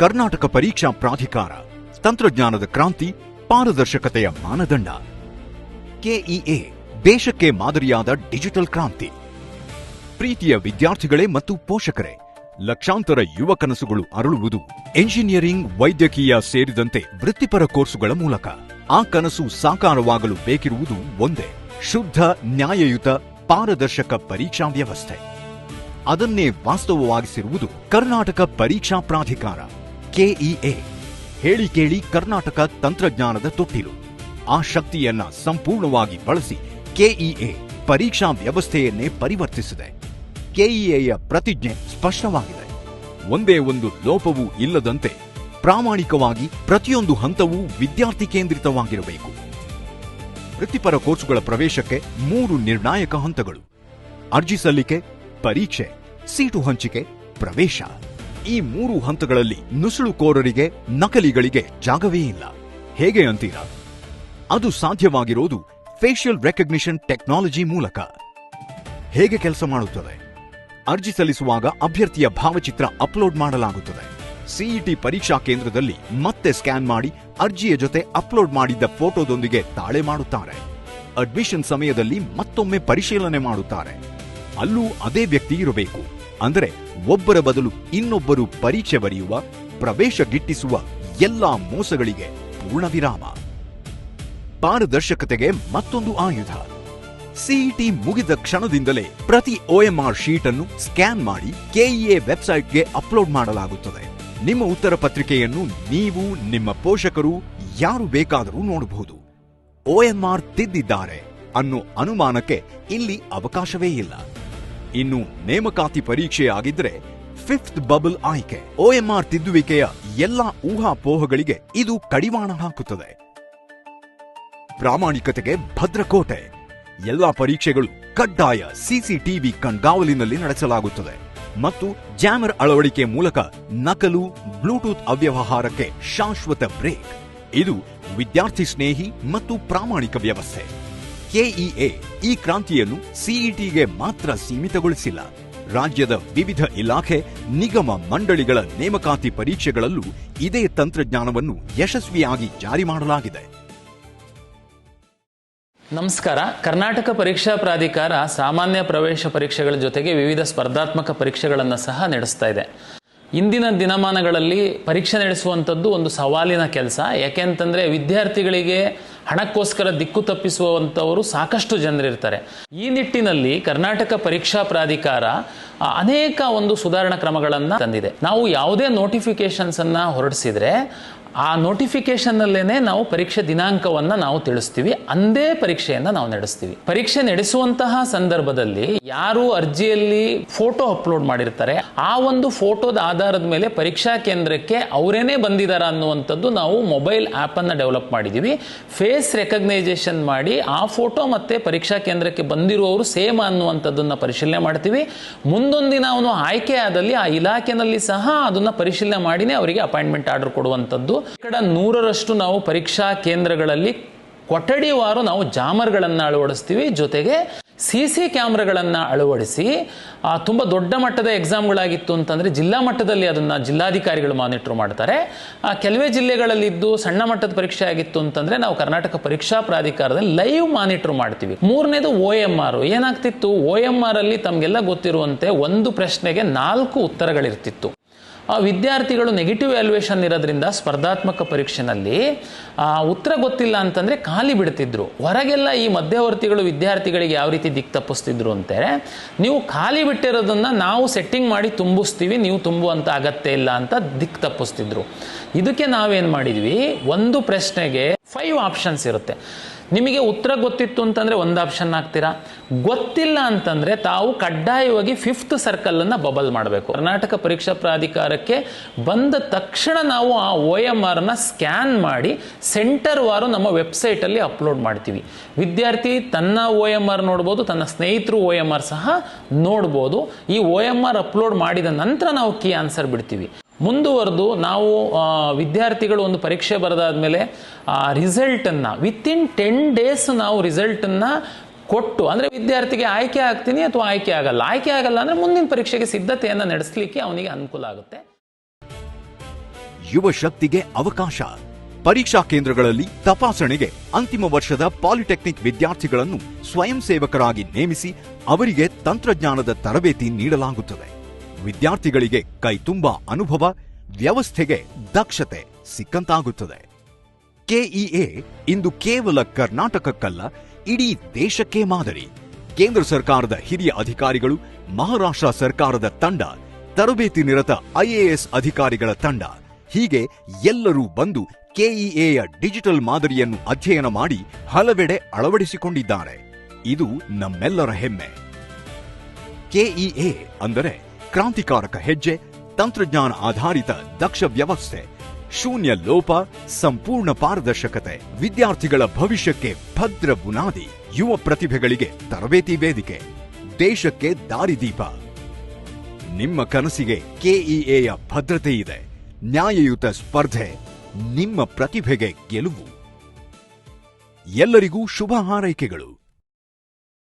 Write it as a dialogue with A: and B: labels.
A: ಕರ್ನಾಟಕ ಪರೀಕ್ಷಾ ಪ್ರಾಧಿಕಾರ, ತಂತ್ರಜ್ಞಾನದ ಕ್ರಾಂತಿ, ಪಾರದರ್ಶಕತೆಯ ಮಾನದಂಡ. ಕೆಇಎ ದೇಶಕ್ಕೆ ಮಾದರಿಯಾದ ಡಿಜಿಟಲ್ ಕ್ರಾಂತಿ. ಪ್ರೀತಿಯ ವಿದ್ಯಾರ್ಥಿಗಳೇ ಮತ್ತು ಪೋಷಕರೇ, ಲಕ್ಷಾಂತರ ಯುವ ಕನಸುಗಳು ಅರಳುವುದು ಎಂಜಿನಿಯರಿಂಗ್, ವೈದ್ಯಕೀಯ ಸೇರಿದಂತೆ ವೃತ್ತಿಪರ ಕೋರ್ಸುಗಳ ಮೂಲಕ. ಆ ಕನಸು ಸಾಕಾರವಾಗಲು ಬೇಕಿರುವುದು ಒಂದೇ: ಶುದ್ಧ, ನ್ಯಾಯಯುತ, ಪಾರದರ್ಶಕ ಪರೀಕ್ಷಾ ವ್ಯವಸ್ಥೆ. ಅದನ್ನೇ ವಾಸ್ತವವಾಗಿಸಿರುವುದು ಕರ್ನಾಟಕ ಪರೀಕ್ಷಾ ಪ್ರಾಧಿಕಾರ, ಕೆಇಎ. ಹೇಳಿ ಕೇಳಿ ಕರ್ನಾಟಕ ತಂತ್ರಜ್ಞಾನದ ತೊಟ್ಟಿಲು. ಆ ಶಕ್ತಿಯನ್ನ ಸಂಪೂರ್ಣವಾಗಿ ಬಳಸಿ ಕೆಇಎ ಪರೀಕ್ಷಾ ವ್ಯವಸ್ಥೆಯನ್ನೇ ಪರಿವರ್ತಿಸಿದೆ. ಕೆಇಎಯ ಪ್ರತಿಜ್ಞೆ ಸ್ಪಷ್ಟವಾಗಿದೆ: ಒಂದೇ ಒಂದು ಲೋಪವೂ ಇಲ್ಲದಂತೆ ಪ್ರಾಮಾಣಿಕವಾಗಿ ಪ್ರತಿಯೊಂದು ಹಂತವೂ ವಿದ್ಯಾರ್ಥಿ ಕೇಂದ್ರಿತವಾಗಿರಬೇಕು. ವೃತ್ತಿಪರ ಕೋರ್ಸುಗಳ ಪ್ರವೇಶಕ್ಕೆ 3 ನಿರ್ಣಾಯಕ ಹಂತಗಳು: ಅರ್ಜಿ ಸಲ್ಲಿಕೆ, ಪರೀಕ್ಷೆ, ಸೀಟು ಹಂಚಿಕೆ, ಪ್ರವೇಶ. ಈ 3 ಹಂತಗಳಲ್ಲಿ ನುಸುಳುಕೋರರಿಗೆ, ನಕಲಿಗಳಿಗೆ ಜಾಗವೇ ಇಲ್ಲ. ಹೇಗೆ ಅಂತೀರಾ? ಅದು ಸಾಧ್ಯವಾಗಿರೋದು ಫೇಶಿಯಲ್ ರೆಕಗ್ನಿಷನ್ ಟೆಕ್ನಾಲಜಿ ಮೂಲಕ. ಹೇಗೆ ಕೆಲಸ ಮಾಡುತ್ತದೆ? ಅರ್ಜಿ ಸಲ್ಲಿಸುವಾಗ ಅಭ್ಯರ್ಥಿಯ ಭಾವಚಿತ್ರ ಅಪ್ಲೋಡ್ ಮಾಡಲಾಗುತ್ತದೆ. ಸಿಇಟಿ ಪರೀಕ್ಷಾ ಕೇಂದ್ರದಲ್ಲಿ ಮತ್ತೆ ಸ್ಕ್ಯಾನ್ ಮಾಡಿ ಅರ್ಜಿಯ ಜೊತೆ ಅಪ್ಲೋಡ್ ಮಾಡಿದ್ದ ಫೋಟೋದೊಂದಿಗೆ ತಾಳೆ ಮಾಡುತ್ತಾರೆ. ಅಡ್ಮಿಷನ್ ಸಮಯದಲ್ಲಿ ಮತ್ತೊಮ್ಮೆ ಪರಿಶೀಲನೆ ಮಾಡುತ್ತಾರೆ. ಅಲ್ಲೂ ಅದೇ ವ್ಯಕ್ತಿ ಇರಬೇಕು. ಅಂದರೆ ಒಬ್ಬರ ಬದಲು ಇನ್ನೊಬ್ಬರು ಪರೀಕ್ಷೆ ಬರೆಯುವ, ಪ್ರವೇಶ ಗಿಟ್ಟಿಸುವ ಎಲ್ಲಾ ಮೋಸಗಳಿಗೆ ಪೂರ್ಣ ವಿರಾಮ. ಪಾರದರ್ಶಕತೆಗೆ ಮತ್ತೊಂದು ಆಯುಧ: ಸಿಇಟಿ ಮುಗಿದ ಕ್ಷಣದಿಂದಲೇ ಪ್ರತಿ OMR ಶೀಟ್ ಅನ್ನು ಸ್ಕ್ಯಾನ್ ಮಾಡಿ ಕೆಇಎ ವೆಬ್ಸೈಟ್ಗೆ ಅಪ್ಲೋಡ್ ಮಾಡಲಾಗುತ್ತದೆ. ನಿಮ್ಮ ಉತ್ತರ ಪತ್ರಿಕೆಯನ್ನು ನೀವು, ನಿಮ್ಮ ಪೋಷಕರು, ಯಾರು ಬೇಕಾದರೂ ನೋಡಬಹುದು. OMR ತಿದ್ದಿದ್ದಾರೆ ಅನ್ನೋ ಅನುಮಾನಕ್ಕೆ ಇಲ್ಲಿ ಅವಕಾಶವೇ ಇಲ್ಲ. ಇನ್ನು ನೇಮಕಾತಿ ಪರೀಕ್ಷೆಯಾಗಿದ್ರೆ 5th ಬಬಲ್ ಆಯ್ಕೆ. OMR ತಿದ್ದುವಿಕೆಯ ಎಲ್ಲಾ ಊಹಾಪೋಹಗಳಿಗೆ ಇದು ಕಡಿವಾಣ ಹಾಕುತ್ತದೆ. ಪ್ರಾಮಾಣಿಕತೆಗೆ ಭದ್ರಕೋಟೆ. ಎಲ್ಲಾ ಪರೀಕ್ಷೆಗಳು ಕಡ್ಡಾಯ ಸಿಸಿಟಿವಿ ಕಣ್ಗಾವಲಿನಲ್ಲಿ ನಡೆಸಲಾಗುತ್ತದೆ ಮತ್ತು ಜಾಮರ್ ಅಳವಡಿಕೆ ಮೂಲಕ ನಕಲು, ಬ್ಲೂಟೂತ್ ಅವ್ಯವಹಾರಕ್ಕೆ ಶಾಶ್ವತ ಬ್ರೇಕ್. ಇದು ವಿದ್ಯಾರ್ಥಿ ಸ್ನೇಹಿ ಮತ್ತು ಪ್ರಾಮಾಣಿಕ ವ್ಯವಸ್ಥೆ. ಕೆಇಎ ಈ ಕ್ರಾಂತಿಯನ್ನು ಸಿಇಟಿಗೆ ಮಾತ್ರ ಸೀಮಿತಗೊಳಿಸಿಲ್ಲ. ರಾಜ್ಯದ ವಿವಿಧ ಇಲಾಖೆ, ನಿಗಮ, ಮಂಡಳಿಗಳ ನೇಮಕಾತಿ ಪರೀಕ್ಷೆಗಳಲ್ಲೂ ಇದೇ ತಂತ್ರಜ್ಞಾನವನ್ನು ಯಶಸ್ವಿಯಾಗಿ ಜಾರಿ ಮಾಡಲಾಗಿದೆ.
B: ನಮಸ್ಕಾರ. ಕರ್ನಾಟಕ ಪರೀಕ್ಷಾ ಪ್ರಾಧಿಕಾರ ಸಾಮಾನ್ಯ ಪ್ರವೇಶ ಪರೀಕ್ಷೆಗಳ ಜೊತೆಗೆ ವಿವಿಧ ಸ್ಪರ್ಧಾತ್ಮಕ ಪರೀಕ್ಷೆಗಳನ್ನು ಸಹ ನಡೆಸ್ತಾ ಇದೆ. ಇಂದಿನ ದಿನಮಾನಗಳಲ್ಲಿ ಪರೀಕ್ಷೆ ನಡೆಸುವಂಥದ್ದು ಒಂದು ಸವಾಲಿನ ಕೆಲಸ. ಯಾಕೆಂತಂದರೆ ವಿದ್ಯಾರ್ಥಿಗಳಿಗೆ ಹಣಕ್ಕೋಸ್ಕರ ದಿಕ್ಕು ತಪ್ಪಿಸುವಂಥವರು ಸಾಕಷ್ಟು ಜನರಿರ್ತಾರೆ. ಈ ನಿಟ್ಟಿನಲ್ಲಿ ಕರ್ನಾಟಕ ಪರೀಕ್ಷಾ ಪ್ರಾಧಿಕಾರ ಅನೇಕ ಒಂದು ಸುಧಾರಣಾ ಕ್ರಮಗಳನ್ನು ತಂದಿದೆ. ನಾವು ಯಾವುದೇ ನೋಟಿಫಿಕೇಶನ್ಸನ್ನು ಹೊರಡಿಸಿದರೆ ಆ ನೋಟಿಫಿಕೇಶನ್ನಲ್ಲೇನೆ ನಾವು ಪರೀಕ್ಷೆ ದಿನಾಂಕವನ್ನು ನಾವು ತಿಳಿಸ್ತೀವಿ. ಅಂದೇ ಪರೀಕ್ಷೆಯನ್ನು ನಾವು ನಡೆಸ್ತೀವಿ. ಪರೀಕ್ಷೆ ನಡೆಸುವಂತಹ ಸಂದರ್ಭದಲ್ಲಿ ಯಾರು ಅರ್ಜಿಯಲ್ಲಿ ಫೋಟೋ ಅಪ್ಲೋಡ್ ಮಾಡಿರ್ತಾರೆ ಆ ಒಂದು ಫೋಟೋದ ಆಧಾರದ ಮೇಲೆ ಪರೀಕ್ಷಾ ಕೇಂದ್ರಕ್ಕೆ ಅವರೇನೇ ಬಂದಿದ್ದಾರೆ ಅನ್ನುವಂಥದ್ದು ನಾವು ಮೊಬೈಲ್ ಆ್ಯಪನ್ನು ಡೆವಲಪ್ ಮಾಡಿದ್ದೀವಿ. ಫೇಸ್ ರೆಕಗ್ನೈಸೇಷನ್ ಮಾಡಿ ಆ ಫೋಟೋ ಮತ್ತೆ ಪರೀಕ್ಷಾ ಕೇಂದ್ರಕ್ಕೆ ಬಂದಿರುವವರು ಸೇಮ್ ಅನ್ನುವಂಥದ್ದನ್ನು ಪರಿಶೀಲನೆ ಮಾಡ್ತೀವಿ. ಮುಂದೊಂದಿನ ಅವನು ಆಯ್ಕೆ ಆದಲ್ಲಿ ಆ ಇಲಾಖೆಯಲ್ಲಿ ಸಹ ಅದನ್ನು ಪರಿಶೀಲನೆ ಮಾಡಿನೇ ಅವರಿಗೆ ಅಪಾಯಿಂಟ್ಮೆಂಟ್ ಆರ್ಡರ್ ಕೊಡುವಂಥದ್ದು. 100% ನಾವು ಪರೀಕ್ಷಾ ಕೇಂದ್ರಗಳಲ್ಲಿ ಕೊಠಡಿವಾರು ನಾವು ಜಾಮರ್ಗಳನ್ನು ಅಳವಡಿಸ್ತೀವಿ. ಜೊತೆಗೆ CC ಕ್ಯಾಮ್ರಾಗಳನ್ನು ಅಳವಡಿಸಿ ತುಂಬ ದೊಡ್ಡ ಮಟ್ಟದ ಎಕ್ಸಾಮ್ಗಳಾಗಿತ್ತು ಅಂತಂದರೆ ಜಿಲ್ಲಾ ಮಟ್ಟದಲ್ಲಿ ಅದನ್ನು ಜಿಲ್ಲಾಧಿಕಾರಿಗಳು ಮಾನಿಟರ್ ಮಾಡ್ತಾರೆ. ಕೆಲವೇ ಜಿಲ್ಲೆಗಳಲ್ಲಿದ್ದು ಸಣ್ಣ ಮಟ್ಟದ ಪರೀಕ್ಷೆ ಆಗಿತ್ತು ಅಂತಂದರೆ ನಾವು ಕರ್ನಾಟಕ ಪರೀಕ್ಷಾ ಪ್ರಾಧಿಕಾರದಲ್ಲಿ ಲೈವ್ ಮಾನಿಟರ್ ಮಾಡ್ತೀವಿ. 3ನೇದು OMR. ಏನಾಗ್ತಿತ್ತು, OMR ಅಲ್ಲಿ ತಮಗೆಲ್ಲ ಗೊತ್ತಿರುವಂತೆ ಒಂದು ಪ್ರಶ್ನೆಗೆ 4 ಉತ್ತರಗಳಿರ್ತಿತ್ತು. ವಿದ್ಯಾರ್ಥಿಗಳು ನೆಗೆಟಿವ್ ವ್ಯಾಲ್ಯೂಯೇಷನ್ ಇರೋದ್ರಿಂದ ಸ್ಪರ್ಧಾತ್ಮಕ ಪರೀಕ್ಷೆನಲ್ಲಿ ಉತ್ತರ ಗೊತ್ತಿಲ್ಲ ಅಂತಂದರೆ ಖಾಲಿ ಬಿಡ್ತಿದ್ರು. ಹೊರಗೆಲ್ಲ ಈ ಮಧ್ಯವರ್ತಿಗಳು ವಿದ್ಯಾರ್ಥಿಗಳಿಗೆ ಯಾವ ರೀತಿ ದಿಕ್ಕು ತಪ್ಪಿಸ್ತಿದ್ರು ಅಂತಾರೆ, ನೀವು ಖಾಲಿ ಬಿಟ್ಟಿರೋದನ್ನು ನಾವು ಸೆಟ್ಟಿಂಗ್ ಮಾಡಿ ತುಂಬಿಸ್ತೀವಿ, ನೀವು ತುಂಬುವಂಥ ಅಗತ್ಯ ಇಲ್ಲ ಅಂತ ದಿಕ್ಕು ತಪ್ಪಿಸ್ತಿದ್ರು. ಇದಕ್ಕೆ ನಾವೇನು ಮಾಡಿದ್ವಿ, ಒಂದು ಪ್ರಶ್ನೆಗೆ 5 ಆಪ್ಷನ್ಸ್ ಇರುತ್ತೆ. ನಿಮಗೆ ಉತ್ತರ ಗೊತ್ತಿತ್ತು ಅಂತಂದರೆ ಒಂದು ಆಪ್ಷನ್ ಹಾಕ್ತೀರಾ, ಗೊತ್ತಿಲ್ಲ ಅಂತಂದರೆ ತಾವು ಕಡ್ಡಾಯವಾಗಿ 5th ಸರ್ಕಲನ್ನು ಬಬಲ್ ಮಾಡಬೇಕು. ಕರ್ನಾಟಕ ಪರೀಕ್ಷಾ ಪ್ರಾಧಿಕಾರಕ್ಕೆ ಬಂದ ತಕ್ಷಣ ನಾವು ಆ OMRನ ಸ್ಕ್ಯಾನ್ ಮಾಡಿ ಸೆಂಟರ್ ವಾರು ನಮ್ಮ ವೆಬ್ಸೈಟಲ್ಲಿ ಅಪ್ಲೋಡ್ ಮಾಡ್ತೀವಿ. ವಿದ್ಯಾರ್ಥಿ ತನ್ನ OMR ನೋಡ್ಬೋದು, ತನ್ನ ಸ್ನೇಹಿತರು OMR ಸಹ ನೋಡ್ಬೋದು. ಈ OMR ಅಪ್ಲೋಡ್ ಮಾಡಿದ ನಂತರ ನಾವು ಕೀ ಆನ್ಸರ್ ಬಿಡ್ತೀವಿ. ಮುಂದುವರೆದು ನಾವು ವಿದ್ಯಾರ್ಥಿಗಳು ಒಂದು ಪರೀಕ್ಷೆ ಬರೆದಾದ್ಮೇಲೆ ರಿಸಲ್ಟನ್ನು ವಿತಿನ್ 10 days ನಾವು ರಿಸಲ್ಟನ್ನು ಕೊಟ್ಟು, ಅಂದರೆ ವಿದ್ಯಾರ್ಥಿಗೆ ಆಯ್ಕೆ ಆಗ್ತೀನಿ ಅಥವಾ ಆಯ್ಕೆ ಆಗಲ್ಲ, ಆಯ್ಕೆ ಆಗಲ್ಲ ಅಂದರೆ ಮುಂದಿನ ಪರೀಕ್ಷೆಗೆ ಸಿದ್ಧತೆಯನ್ನು ನಡೆಸಲಿಕ್ಕೆ ಅವನಿಗೆ ಅನುಕೂಲ ಆಗುತ್ತೆ.
A: ಯುವ ಶಕ್ತಿಗೆ ಅವಕಾಶ. ಪರೀಕ್ಷಾ ಕೇಂದ್ರಗಳಲ್ಲಿ ತಪಾಸಣೆಗೆ ಅಂತಿಮ ವರ್ಷದ ಪಾಲಿಟೆಕ್ನಿಕ್ ವಿದ್ಯಾರ್ಥಿಗಳನ್ನು ಸ್ವಯಂ ಸೇವಕರಾಗಿ ನೇಮಿಸಿ ಅವರಿಗೆ ತಂತ್ರಜ್ಞಾನದ ತರಬೇತಿ ನೀಡಲಾಗುತ್ತದೆ. ವಿದ್ಯಾರ್ಥಿಗಳಿಗೆ ಕೈತುಂಬಾ ಅನುಭವ, ವ್ಯವಸ್ಥೆಗೆ ದಕ್ಷತೆ ಸಿಕ್ಕಂತಾಗುತ್ತದೆ. ಕೆಇಎ ಇಂದು ಕೇವಲ ಕರ್ನಾಟಕಕ್ಕಲ್ಲ, ಇಡೀ ದೇಶಕ್ಕೆ ಮಾದರಿ. ಕೇಂದ್ರ ಸರ್ಕಾರದ ಹಿರಿಯ ಅಧಿಕಾರಿಗಳು, ಮಹಾರಾಷ್ಟ್ರ ಸರ್ಕಾರದ ತಂಡ, ತರಬೇತಿ ನಿರತ ಐಎಎಸ್ ಅಧಿಕಾರಿಗಳ ತಂಡ, ಹೀಗೆ ಎಲ್ಲರೂ ಬಂದು ಕೆಇಎಯ ಡಿಜಿಟಲ್ ಮಾದರಿಯನ್ನು ಅಧ್ಯಯನ ಮಾಡಿ ಹಲವೆಡೆ ಅಳವಡಿಸಿಕೊಂಡಿದ್ದಾರೆ. ಇದು ನಮ್ಮೆಲ್ಲರ ಹೆಮ್ಮೆ. ಕೆಇಎ ಅಂದರೆ ಕ್ರಾಂತಿಕಾರಕ ಹೆಜ್ಜೆ, ತಂತ್ರಜ್ಞಾನ ಆಧಾರಿತ ದಕ್ಷ ವ್ಯವಸ್ಥೆ, ಶೂನ್ಯ ಲೋಪ, ಸಂಪೂರ್ಣ ಪಾರದರ್ಶಕತೆ, ವಿದ್ಯಾರ್ಥಿಗಳ ಭವಿಷ್ಯಕ್ಕೆ ಭದ್ರ ಬುನಾದಿ, ಯುವ ಪ್ರತಿಭೆಗಳಿಗೆ ತರಬೇತಿ ವೇದಿಕೆ, ದೇಶಕ್ಕೆ ದಾರಿದೀಪ. ನಿಮ್ಮ ಕನಸಿಗೆ ಕೆಇಎಯ ಭದ್ರತೆ ಇದೆ. ನ್ಯಾಯಯುತ ಸ್ಪರ್ಧೆ, ನಿಮ್ಮ ಪ್ರತಿಭೆಗೆ ಗೆಲುವು. ಎಲ್ಲರಿಗೂ ಶುಭ ಹಾರೈಕೆಗಳು.